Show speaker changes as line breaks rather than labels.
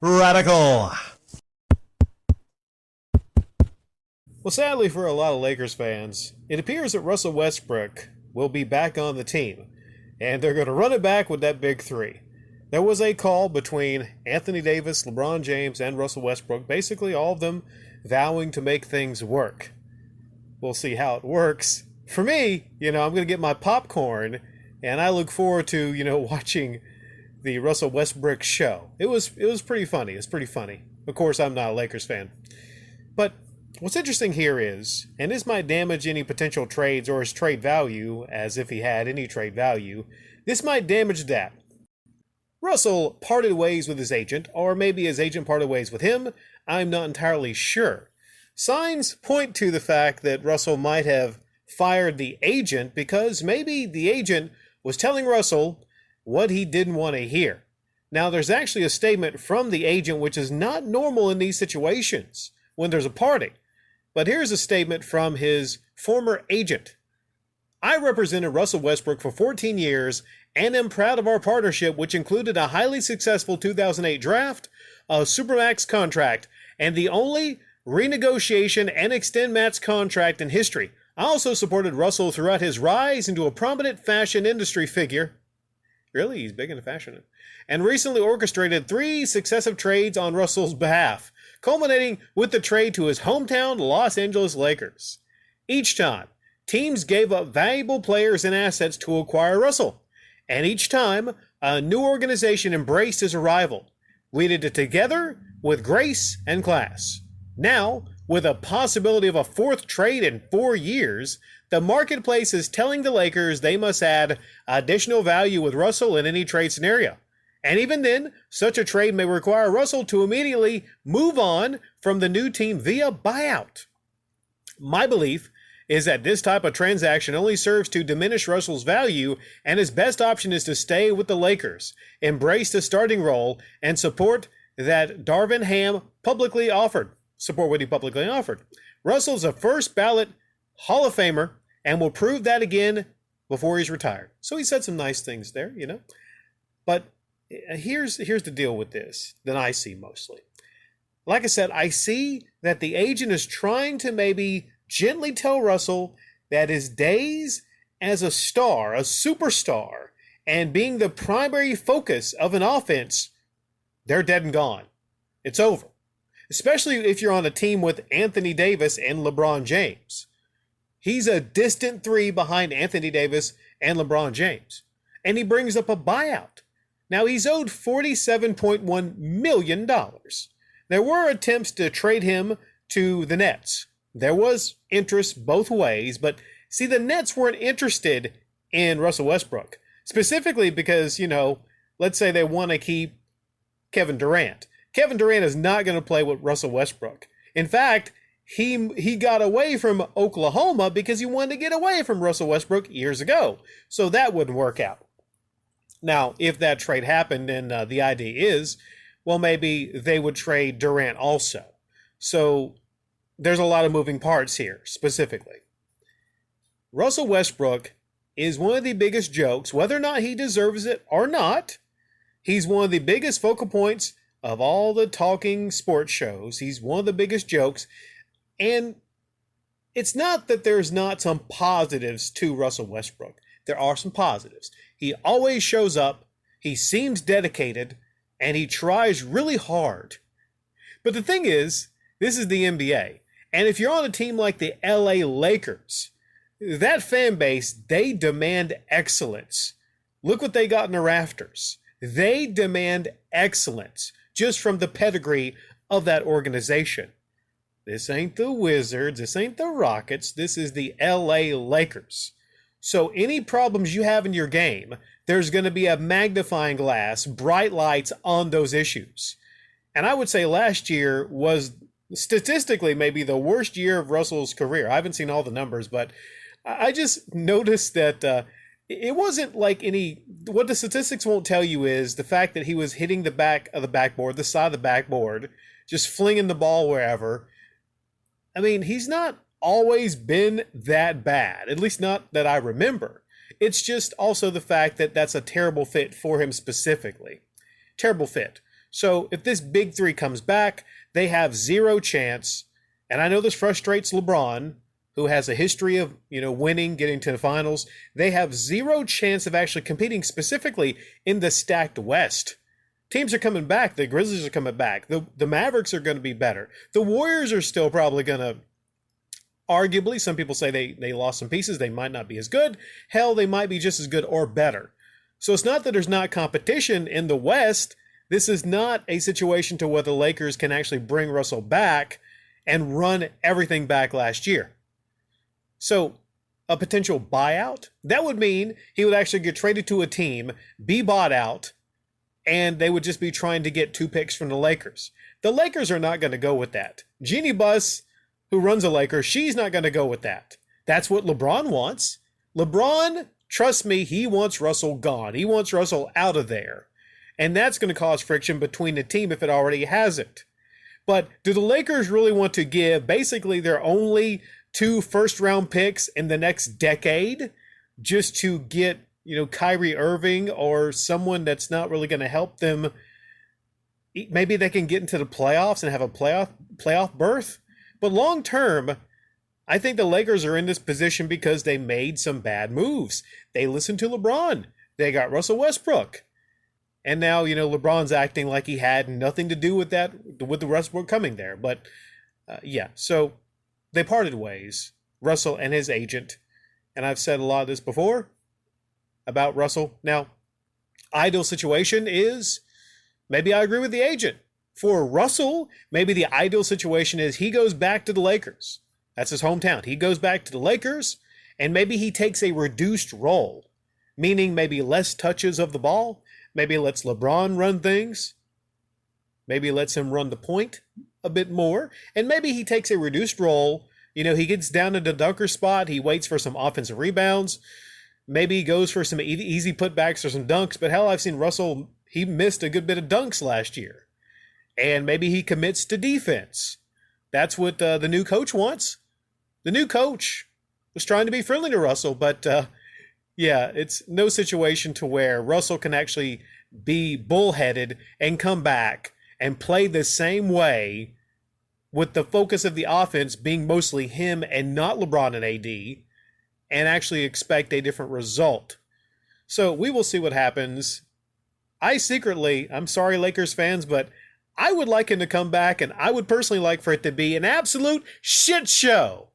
Radical.
Well, sadly for a lot of Lakers fans, it appears that Russell Westbrook will be back on the team, and they're going to run it back with that big three. There was a call between Anthony Davis, LeBron James, and Russell Westbrook, basically all of them vowing to make things work. We'll see how it works. For me, I'm going to get my popcorn, and I look forward to, watching the Russell Westbrook show. It was pretty funny. It's pretty funny. Of course, I'm not a Lakers fan. But what's interesting here is, and this might damage any potential trades or his trade value, as if he had any trade value, this might damage that. Russell parted ways with his agent, or maybe his agent parted ways with him. I'm not entirely sure. Signs point to the fact that Russell might have fired the agent because maybe the agent was telling Russell what he didn't want to hear. Now, there's actually a statement from the agent which is not normal in these situations when there's a parting. But here's a statement from his former agent. I represented Russell Westbrook for 14 years and am proud of our partnership, which included a highly successful 2008 draft, a Supermax contract, and the only renegotiation and extend max contract in history. I also supported Russell throughout his rise into a prominent fashion industry figure. Really, he's big into fashion. And recently orchestrated 3 successive trades on Russell's behalf, culminating with the trade to his hometown Los Angeles Lakers. Each time, teams gave up valuable players and assets to acquire Russell. And each time, a new organization embraced his arrival. We did it together with grace and class. Now, with a possibility of a 4th trade in 4 years, the marketplace is telling the Lakers they must add additional value with Russell in any trade scenario. And even then, such a trade may require Russell to immediately move on from the new team via buyout. My belief is that this type of transaction only serves to diminish Russell's value, and his best option is to stay with the Lakers, embrace the starting role, and support that Darvin Ham publicly offered. Support what he publicly offered. Russell's a first ballot Hall of Famer and will prove that again before he's retired. So he said some nice things there, But here's the deal with this that I see mostly. Like I said, I see that the agent is trying to maybe gently tell Russell that his days as a star, a superstar, and being the primary focus of an offense, they're dead and gone. It's over. Especially if you're on a team with Anthony Davis and LeBron James. He's a distant 3 behind Anthony Davis and LeBron James. And he brings up a buyout. Now, he's owed $47.1 million. There were attempts to trade him to the Nets. There was interest both ways, but see, the Nets weren't interested in Russell Westbrook. Specifically because, let's say they want to keep Kevin Durant. Kevin Durant is not going to play with Russell Westbrook. In fact, he got away from Oklahoma because he wanted to get away from Russell Westbrook years ago. So that wouldn't work out. Now, if that trade happened, and the idea is, well, maybe they would trade Durant also. So there's a lot of moving parts here, specifically. Russell Westbrook is one of the biggest jokes, whether or not he deserves it or not. He's one of the biggest focal points of all the talking sports shows. He's one of the biggest jokes. And it's not that there's not some positives to Russell Westbrook. There are some positives. He always shows up, he seems dedicated, and he tries really hard. But the thing is, this is the NBA. And if you're on a team like the LA Lakers, that fan base, they demand excellence. Look what they got in the rafters. They demand excellence just from the pedigree of that organization. This ain't the Wizards. This ain't the Rockets. This is the LA Lakers. So any problems you have in your game, there's going to be a magnifying glass, bright lights on those issues. And I would say last year was statistically maybe the worst year of Russell's career. I haven't seen all the numbers, but I just noticed that it wasn't like what the statistics won't tell you is the fact that he was hitting the back of the backboard, the side of the backboard, just flinging the ball wherever. I mean, he's not always been that bad, at least not that I remember. It's just also the fact that that's a terrible fit for him specifically. Terrible fit. So if this big three comes back, they have zero chance. And I know this frustrates LeBron, who has a history of, winning, getting to the finals. They have zero chance of actually competing specifically in the stacked West. Teams are coming back. The Grizzlies are coming back. The Mavericks are going to be better. The Warriors are still probably going to, arguably, some people say they lost some pieces. They might not be as good. Hell, they might be just as good or better. So it's not that there's not competition in the West. This is not a situation to where the Lakers can actually bring Russell back and run everything back last year. So a potential buyout, that would mean he would actually get traded to a team, be bought out, and they would just be trying to get 2 picks from the Lakers. The Lakers are not going to go with that. Jeannie Buss, who runs the Lakers, she's not going to go with that. That's what LeBron wants. LeBron, trust me, he wants Russell gone. He wants Russell out of there. And that's going to cause friction between the team if it already hasn't. But do the Lakers really want to give basically their only 2 first-round picks in the next decade just to get, Kyrie Irving or someone that's not really going to help them? Maybe they can get into the playoffs and have a playoff berth. But long term, I think the Lakers are in this position because they made some bad moves. They listened to LeBron. They got Russell Westbrook. And now, LeBron's acting like he had nothing to do with that, with the Westbrook coming there. But, so they parted ways, Russell and his agent. And I've said a lot of this before about Russell. Now, ideal situation is, maybe I agree with the agent. For Russell, maybe the ideal situation is he goes back to the Lakers. That's his hometown. He goes back to the Lakers, and maybe he takes a reduced role, meaning maybe less touches of the ball. Maybe lets LeBron run things. Maybe lets him run the point a bit more. And maybe he takes a reduced role. He gets down to the dunker spot. He waits for some offensive rebounds. Maybe he goes for some easy putbacks or some dunks. But hell, I've seen Russell, he missed a good bit of dunks last year. And maybe he commits to defense. That's what the new coach wants. The new coach was trying to be friendly to Russell, but it's no situation to where Russell can actually be bullheaded and come back and play the same way with the focus of the offense being mostly him and not LeBron and AD, and actually expect a different result. So we will see what happens. I'm sorry, Lakers fans, but I would like him to come back, and I would personally like for it to be an absolute shit show.